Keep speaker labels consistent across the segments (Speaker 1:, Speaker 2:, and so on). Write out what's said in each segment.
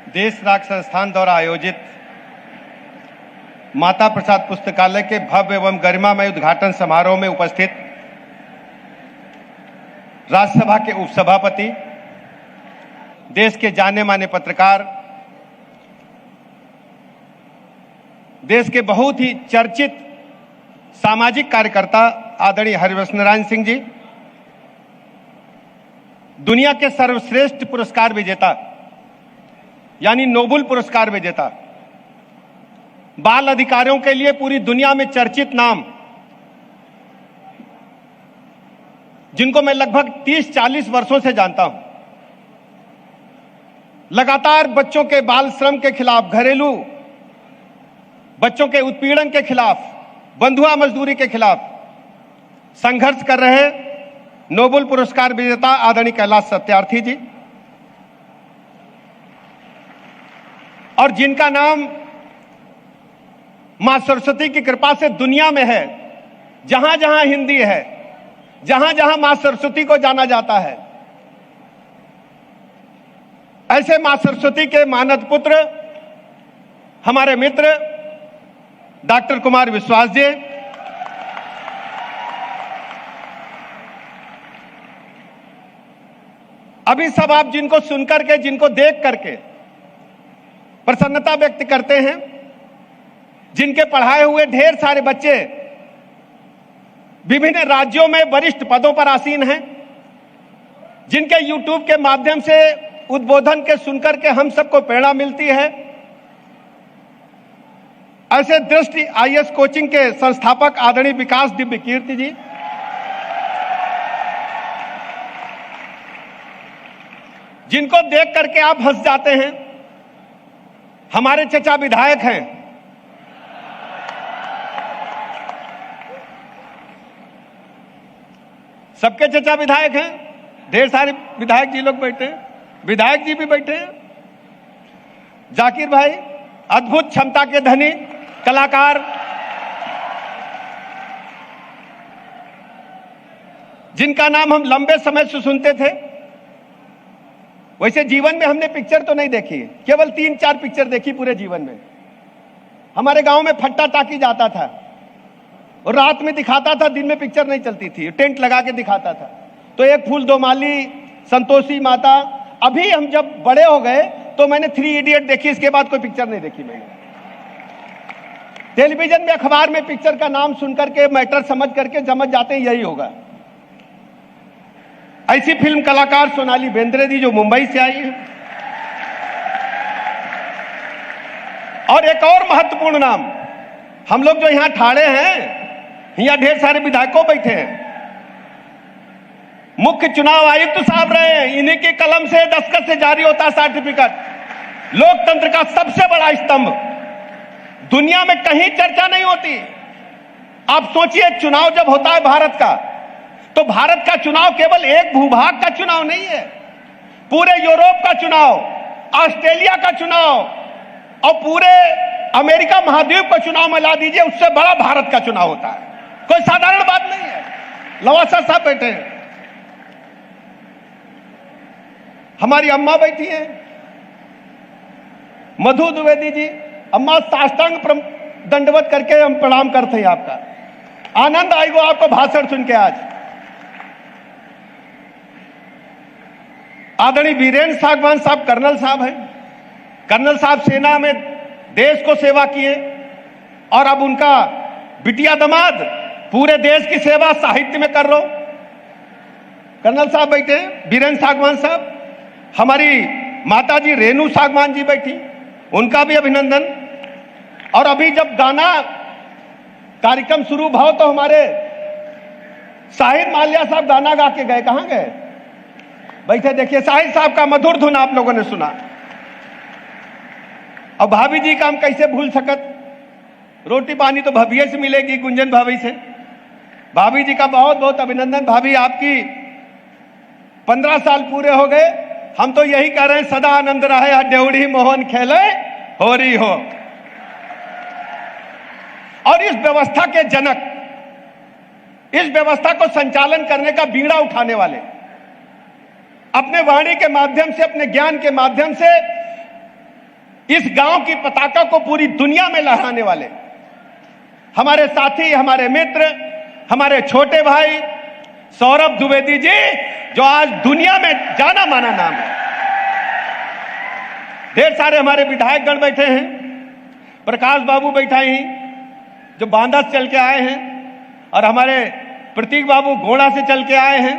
Speaker 1: देश राग संस्थान द्वारा आयोजित माता प्रसाद पुस्तकालय के भव्य एवं गरिमामय उद्घाटन समारोह में उपस्थित राज्यसभा के उपसभापति, देश के जाने माने पत्रकार, देश के बहुत ही चर्चित सामाजिक कार्यकर्ता आदरणीय हरिवंश नारायण सिंह जी, दुनिया के सर्वश्रेष्ठ पुरस्कार विजेता यानी नोबेल पुरस्कार विजेता, बाल अधिकारों के लिए पूरी दुनिया में चर्चित नाम, जिनको मैं लगभग 30-40 वर्षों से जानता हूं, लगातार बच्चों के बाल श्रम के खिलाफ, घरेलू बच्चों के उत्पीड़न के खिलाफ, बंधुआ मजदूरी के खिलाफ संघर्ष कर रहे नोबेल पुरस्कार विजेता आदरणीय कैलाश सत्यार्थी जी, और जिनका नाम मां सरस्वती की कृपा से दुनिया में है, जहां जहां हिंदी है, जहां जहां मां सरस्वती को जाना जाता है, ऐसे मां सरस्वती के मानद पुत्र हमारे मित्र डॉक्टर कुमार विश्वास जी, अभी सब आप जिनको सुनकर के, जिनको देख करके प्रसन्नता व्यक्त करते हैं, जिनके पढ़ाए हुए ढेर सारे बच्चे विभिन्न राज्यों में वरिष्ठ पदों पर आसीन हैं, जिनके YouTube के माध्यम से उद्बोधन के सुनकर के हम सबको प्रेरणा मिलती है, ऐसे दृष्टि IAS कोचिंग के संस्थापक आदरणीय विकास दिव्य कीर्ति जी, जिनको देख करके आप हंस जाते हैं, हमारे चचा विधायक हैं, सबके चचा विधायक हैं, ढेर सारे विधायक जी लोग बैठे हैं, विधायक जी भी बैठे हैं, जाकिर भाई अद्भुत क्षमता के धनी कलाकार, जिनका नाम हम लंबे समय से सुनते थे। वैसे जीवन में हमने पिक्चर तो नहीं देखी, केवल 3-4 पिक्चर देखी पूरे जीवन में। हमारे गांव में फट्टा टाकी जाता था और रात में दिखाता था, दिन में पिक्चर नहीं चलती थी, टेंट लगा के दिखाता था। तो एक फूल दो माली, संतोषी माता। अभी हम जब बड़े हो गए तो मैंने 3 इडियट देखी, इसके बाद कोई पिक्चर नहीं देखी मैंने। टेलीविजन में, अखबार में पिक्चर का नाम सुनकर के, मैटर समझ करके समझ जाते हैं यही होगा। ऐसी फिल्म कलाकार सोनाली बेंद्रे जी जो मुंबई से आई है। और एक और महत्वपूर्ण नाम, हम लोग जो यहां ठाड़े हैं, यहां ढेर सारे विधायकों बैठे हैं, मुख्य चुनाव आयुक्त साहब रहे हैं, इन्हीं की कलम से, दस्तखत से जारी होता है सर्टिफिकेट। लोकतंत्र का सबसे बड़ा स्तंभ, दुनिया में कहीं चर्चा नहीं होती। आप सोचिए, चुनाव जब होता है भारत का, तो भारत का चुनाव केवल एक भूभाग का चुनाव नहीं है, पूरे यूरोप का चुनाव, ऑस्ट्रेलिया का चुनाव और पूरे अमेरिका महाद्वीप का चुनाव मिला दीजिए, उससे बड़ा भारत का चुनाव होता है। कोई साधारण बात नहीं है। लवासा साहब बैठे हैं, हमारी अम्मा बैठी हैं, मधु द्विवेदी जी। अम्मा, साष्टांग दंडवत करके हम प्रणाम करते हैं आपका। आनंद आएगा आपको भाषण सुन के। आज आदरणीय वीरेंद्र सागवान साहब कर्नल साहब हैं। कर्नल साहब सेना में देश को सेवा किए और अब उनका बिटिया दामाद पूरे देश की सेवा साहित्य में कर रहे हो। कर्नल साहब बैठे हैं, वीरेंद्र सागवान साहब। हमारी माताजी रेणु सागवान जी बैठी, उनका भी अभिनंदन। और अभी जब गाना कार्यक्रम शुरू भाव तो हमारे साहिर माल्या साहब गाना गा के गए, कहां गए? बैठे, देखिए साहिर साहब का मधुर धुन आप लोगों ने सुना। और भाभी जी का हम कैसे भूल सकत, रोटी पानी तो भाभी से मिलेगी, गुंजन भाभी से। भाभी जी का बहुत बहुत अभिनंदन। भाभी, आपकी 15 साल पूरे हो गए। हम तो यही कह रहे हैं, सदा आनंद रहे, डेवढ़ी मोहन खेले होरी हो। और इस व्यवस्था के जनक, इस व्यवस्था को संचालन करने का बीड़ा उठाने वाले, अपने वाणी के माध्यम से, अपने ज्ञान के माध्यम से इस गांव की पताका को पूरी दुनिया में लहराने वाले हमारे साथी, हमारे मित्र, हमारे छोटे भाई सौरभ द्विवेदी जी, जो आज दुनिया में जाना माना नाम है। ढेर सारे हमारे विधायकगण बैठे हैं, प्रकाश बाबू बैठा ही जो बांदा से चल के आए हैं, और हमारे प्रतीक बाबू गोड़ा से चल के आए हैं,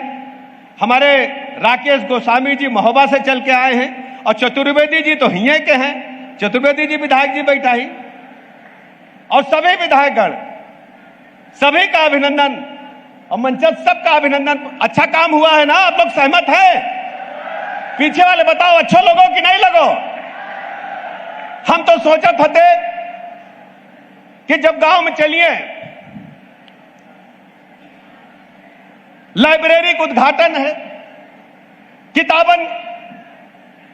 Speaker 1: हमारे राकेश गोस्वामी जी महोबा से चल के आए हैं, और चतुर्वेदी जी तो हिये के हैं, चतुर्वेदी जी विधायक जी बैठा ही, और सभी विधायकगण, सभी का अभिनंदन और मंचस्थ सबका अभिनंदन। अच्छा काम हुआ है ना? आप लोग सहमत हैं? पीछे वाले बताओ, अच्छे लोगों कि नहीं लगो? हम तो सोचत थे कि जब गांव में चलिए, लाइब्रेरी का उद्घाटन है, किताबन,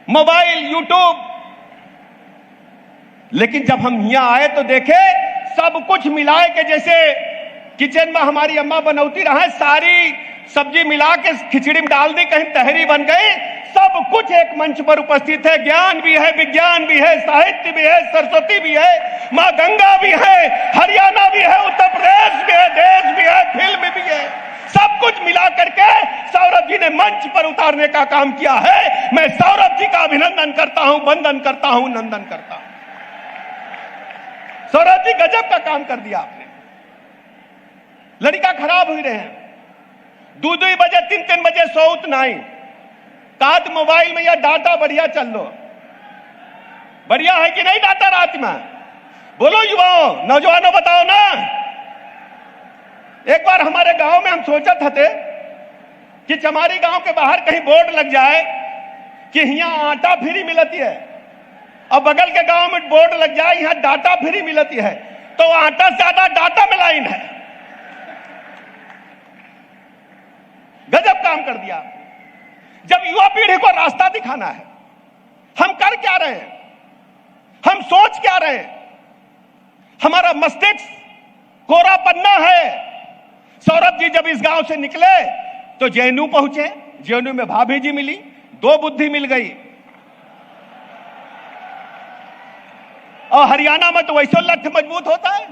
Speaker 1: मोबाइल, यूट्यूब, लेकिन जब हम यहां आए तो देखे सब कुछ मिलाए के, जैसे किचन में हमारी अम्मा बनौती रहा, सारी सब्जी मिला के खिचड़ी में डाल दी, कहीं तहरी बन गई, सब कुछ एक मंच पर उपस्थित है। ज्ञान भी है, विज्ञान भी है, साहित्य भी है, सरस्वती भी है, मां गंगा भी है, हरियाणा भी है, उत्तर प्रदेश भी है, देश भी है, फिल्म भी है, सब कुछ मिला करके सौरभ जी ने मंच पर उतारने का काम किया है। मैं सौरभ जी का अभिनंदन करता हूं, वंदन करता हूं, नंदन करता हूं। सौरभ जी गजब का काम कर दिया आपने। लड़का खराब हुई रहे, 2-2 बजे 3-3 बजे सोत नहीं, काद मोबाइल में या डाटा बढ़िया चल लो, बढ़िया है कि नहीं डाटा रात में? बोलो युवाओं, नौजवानों बताओ ना। एक बार हमारे गांव में हम सोचत थे कि चमारी गांव के बाहर कहीं बोर्ड लग जाए कि यहां आटा फ्री मिलती है, और बगल के गांव में बोर्ड लग जाए यहां डाटा फ्री मिलती है, तो आटा से ज्यादा डाटा में लाइन है। गजब काम कर दिया। जब युवा पीढ़ी को रास्ता दिखाना है, हम कर क्या रहे हैं, हम सोच क्या रहे हैं, हमारा मस्तिष्क कोरा पन्ना है। सौरभ जी जब इस गांव से निकले तो जेएनयू पहुंचे, जेएनयू में भाभी जी मिली, 2 बुद्धि मिल गई, और हरियाणा में तो वैसे लक्ष्य मजबूत होता है,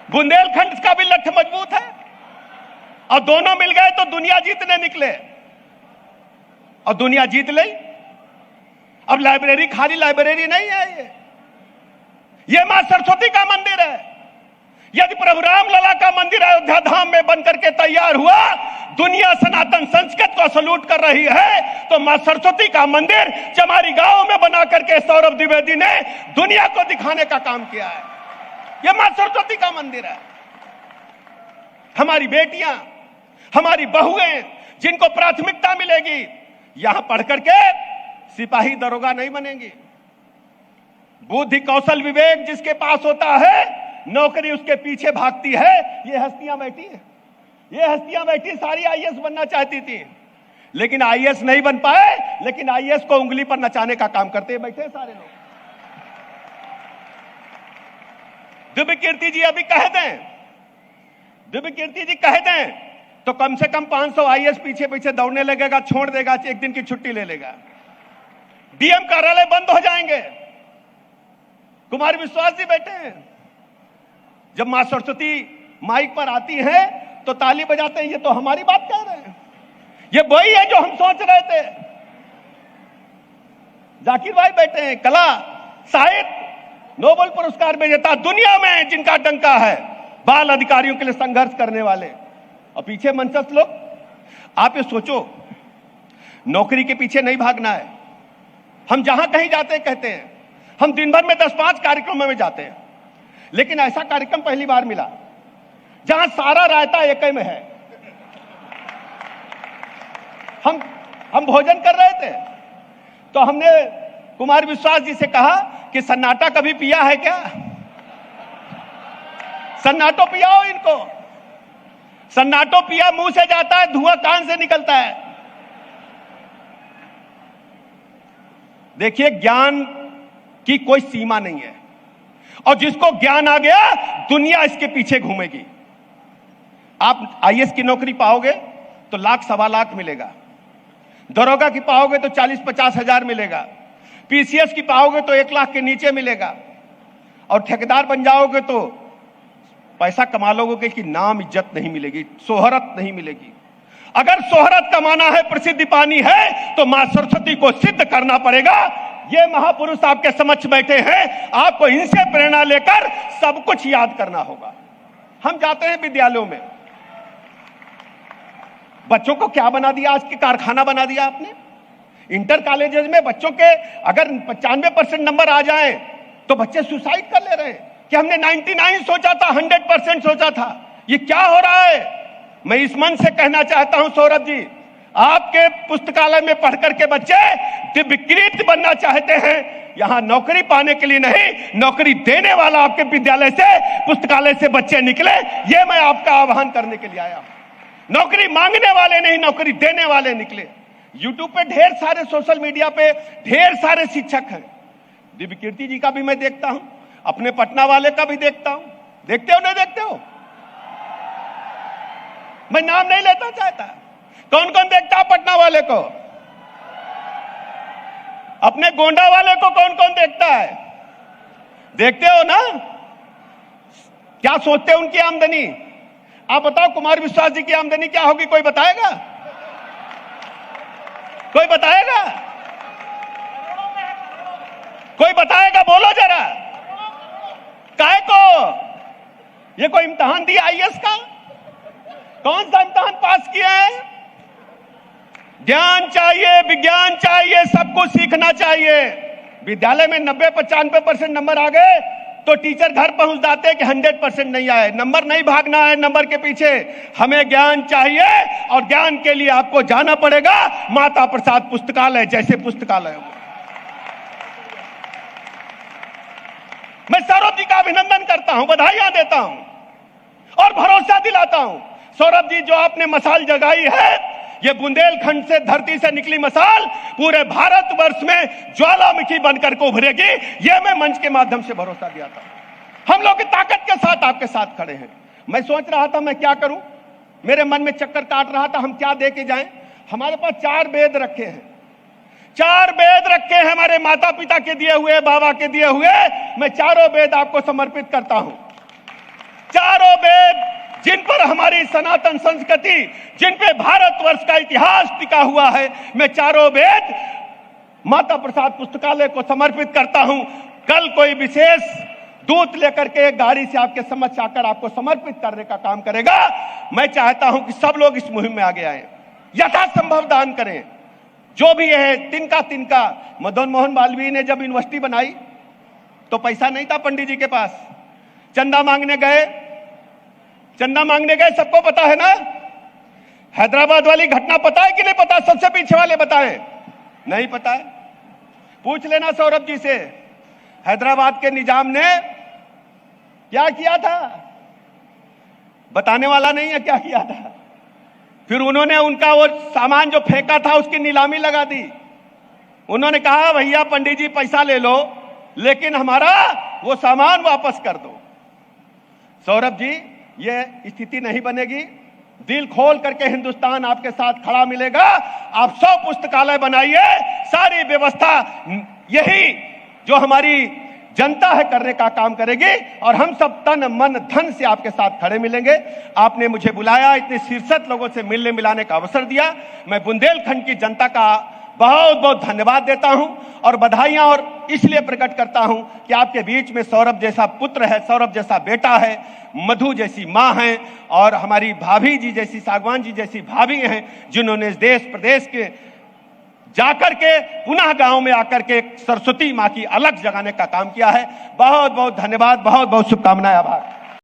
Speaker 1: बुंदेलखंड का भी लक्ष्य मजबूत है, और दोनों मिल गए तो दुनिया जीतने निकले, और दुनिया जीत ली। अब लाइब्रेरी खाली लाइब्रेरी नहीं है, ये मां सरस्वती का मंदिर है। यदि प्रभु राम लला का मंदिर अयोध्या धाम में बनकर के तैयार हुआ, दुनिया सनातन संस्कृत को सलूट कर रही है, तो मां सरस्वती का मंदिर चमारी गांव में बना करके सौरभ द्विवेदी ने दुनिया को दिखाने का काम किया है। यह मां सरस्वती का मंदिर है। हमारी बेटियां, हमारी बहुएं, जिनको प्राथमिकता मिलेगी, यहां पढ़ करके सिपाही दरोगा नहीं बनेंगी। बुद्धि कौशल विवेक जिसके पास होता है, नौकरी उसके पीछे भागती है। ये हस्तियां बैठी है, ये हस्तियां बैठी सारी आईएएस बनना चाहती थी, लेकिन आईएएस नहीं बन पाए, लेकिन आईएएस को उंगली पर नचाने का काम करते बैठे सारे लोग। दिव्य कीर्ति जी अभी कह दें, दिव्य कीर्ति जी कह दें तो कम से कम 500 आईएएस पीछे पीछे दौड़ने लगेगा, छोड़ देगा, एक दिन की छुट्टी ले लेगा, डीएम कार्यालय बंद हो जाएंगे। कुमार विश्वास जी बैठे हैं, जब मां सरस्वती माइक पर आती है तो ताली बजाते हैं। ये तो हमारी बात कह रहे हैं, ये वही है जो हम सोच रहे थे। जाकिर भाई बैठे हैं, कला साहित्य नोबेल पुरस्कार विजेता, दुनिया में जिनका डंका है, बाल अधिकारियों के लिए संघर्ष करने वाले, और पीछे मंचस्थ लोग। आप ये सोचो, नौकरी के पीछे नहीं भागना है। हम जहां कहीं जाते हैं कहते हैं, हम दिन भर में 10-5 कार्यक्रमों में जाते हैं, लेकिन ऐसा कार्यक्रम पहली बार मिला जहां सारा रायता एक में है। हम भोजन कर रहे थे तो हमने कुमार विश्वास जी से कहा कि सन्नाटा कभी पिया है क्या? सन्नाटो पियाओ इनको। सन्नाटो पिया मुंह से जाता है, धुआं कान से निकलता है। देखिए, ज्ञान की कोई सीमा नहीं है, और जिसको ज्ञान आ गया दुनिया इसके पीछे घूमेगी। आप आईएएस की नौकरी पाओगे तो 1,00,000 सवा लाख मिलेगा, दरोगा की पाओगे तो 40-50 हजार मिलेगा, पीसीएस की पाओगे तो 1 लाख के नीचे मिलेगा, और ठेकेदार बन जाओगे तो पैसा कमा लोगे कि नाम इज्जत नहीं मिलेगी, शोहरत नहीं मिलेगी। अगर शोहरत कमाना है, प्रसिद्धि पानी है, तो मां सरस्वती को सिद्ध करना पड़ेगा। ये महापुरुष आपके समक्ष बैठे हैं, आपको इनसे प्रेरणा लेकर सब कुछ याद करना होगा। हम जाते हैं विद्यालयों में, बच्चों को क्या बना दिया, आज के कारखाना बना दिया आपने। इंटर कॉलेजेस में बच्चों के अगर 95% नंबर आ जाए तो बच्चे सुसाइड कर ले रहे हैं कि हमने 99 सोचा था, 100% सोचा था। ये क्या हो रहा है? मैं इस मन से कहना चाहता हूं सौरभ जी, आपके पुस्तकालय में पढ़कर के बच्चे दिव्यकृत बनना चाहते हैं, यहां नौकरी पाने के लिए नहीं, नौकरी देने वाला आपके विद्यालय से, पुस्तकालय से बच्चे निकले, ये मैं आपका आह्वान करने के लिए आया हूं। नौकरी मांगने वाले नहीं, नौकरी देने वाले निकले। यूट्यूब पे ढेर सारे, सोशल मीडिया पे ढेर सारे शिक्षक हैं। दिव्यकीर्ति जी का भी मैं देखता हूं, अपने पटना वाले का भी देखता हूं। देखते हो नहीं देखते हो? मैं नाम नहीं लेता चाहता। कौन कौन देखता है पटना वाले को? अपने गोंडा वाले को कौन कौन देखता है? देखते हो ना? क्या सोचते हैं उनकी आमदनी? आप बताओ, कुमार विश्वास जी की आमदनी क्या होगी? कोई बताएगा? कोई बताएगा? कोई बताएगा? बोलो जरा। काहे को? ये कोई इम्तिहान दिया आईएएस का? कौन सा इम्तिहान पास किया है? ज्ञान चाहिए, विज्ञान चाहिए, सब कुछ सीखना चाहिए। विद्यालय में 90-95% नंबर आ गए तो टीचर घर पहुंच जाते हैं कि 100% नहीं आए। नंबर नहीं भागना है नंबर के पीछे, हमें ज्ञान चाहिए, और ज्ञान के लिए आपको जाना पड़ेगा माता प्रसाद पुस्तकालय जैसे पुस्तकालय में। मैं सौरभ जी का अभिनंदन करता हूं, बधाइयां देता हूं और भरोसा दिलाता हूं। सौरभ जी, जो आपने मसाल जगाई है, ये बुंदेलखंड से, धरती से निकली मसाल पूरे भारतवर्ष में ज्वालामुखी बनकर को उभरेगी, ये मैं मंच के माध्यम से भरोसा दिया था। हम लोग की ताकत के साथ आपके साथ खड़े हैं। मैं सोच रहा था मैं क्या करूं, मेरे मन में चक्कर काट रहा था हम क्या दे के जाएं। हमारे पास 4 वेद रखे हैं, 4 वेद रखे हैं हमारे माता पिता के दिए हुए, बाबा के दिए हुए। मैं चारों वेद आपको समर्पित करता हूं। चारों वेद जिन पर हमारी सनातन संस्कृति, जिन पे भारतवर्ष का इतिहास टिका हुआ है, मैं चारों वेद माता प्रसाद पुस्तकालय को समर्पित करता हूं। कल कोई विशेष दूत लेकर के एक गाड़ी से आपके समक्ष आकर आपको समर्पित करने का काम करेगा। मैं चाहता हूं कि सब लोग इस मुहिम में आगे आए, यथासंभव दान करें। जो भी है तिनका मदन मोहन मालवीय ने जब यूनिवर्सिटी बनाई तो पैसा नहीं था पंडित जी के पास, चंदा मांगने गए, सबको पता है ना। हैदराबाद वाली घटना पता है कि नहीं पता? सबसे पीछे वाले बताएं। नहीं पता है? पूछ लेना सौरभ जी से। हैदराबाद के निजाम ने क्या किया था? बताने वाला नहीं है क्या किया था। फिर उन्होंने उनका वो सामान जो फेंका था उसकी नीलामी लगा दी। उन्होंने कहा भैया पंडित जी पैसा ले लो, लेकिन हमारा वो सामान वापस कर दो। सौरभ जी, ये स्थिति नहीं बनेगी। दिल खोल करके हिंदुस्तान आपके साथ खड़ा मिलेगा। आप 100 पुस्तकालय बनाइए, सारी व्यवस्था यही जो हमारी जनता है करने का काम करेगी, और हम सब तन मन धन से आपके साथ खड़े मिलेंगे। आपने मुझे बुलाया, इतने शीर्षक लोगों से मिलने मिलाने का अवसर दिया। मैं बुंदेलखंड की जनता का बहुत बहुत धन्यवाद देता हूं और बधाइयां और इसलिए प्रकट करता हूं कि आपके बीच में सौरभ जैसा पुत्र है, सौरभ जैसा बेटा है, मधु जैसी मां है, और हमारी भाभी जी जैसी, सागवान जी जैसी भाभी हैं, जिन्होंने इस देश प्रदेश के जाकर के पुनः गांव में आकर के सरस्वती मां की अलग जगाने का काम किया है। बहुत बहुत धन्यवाद, बहुत बहुत शुभकामनाएं, आभार।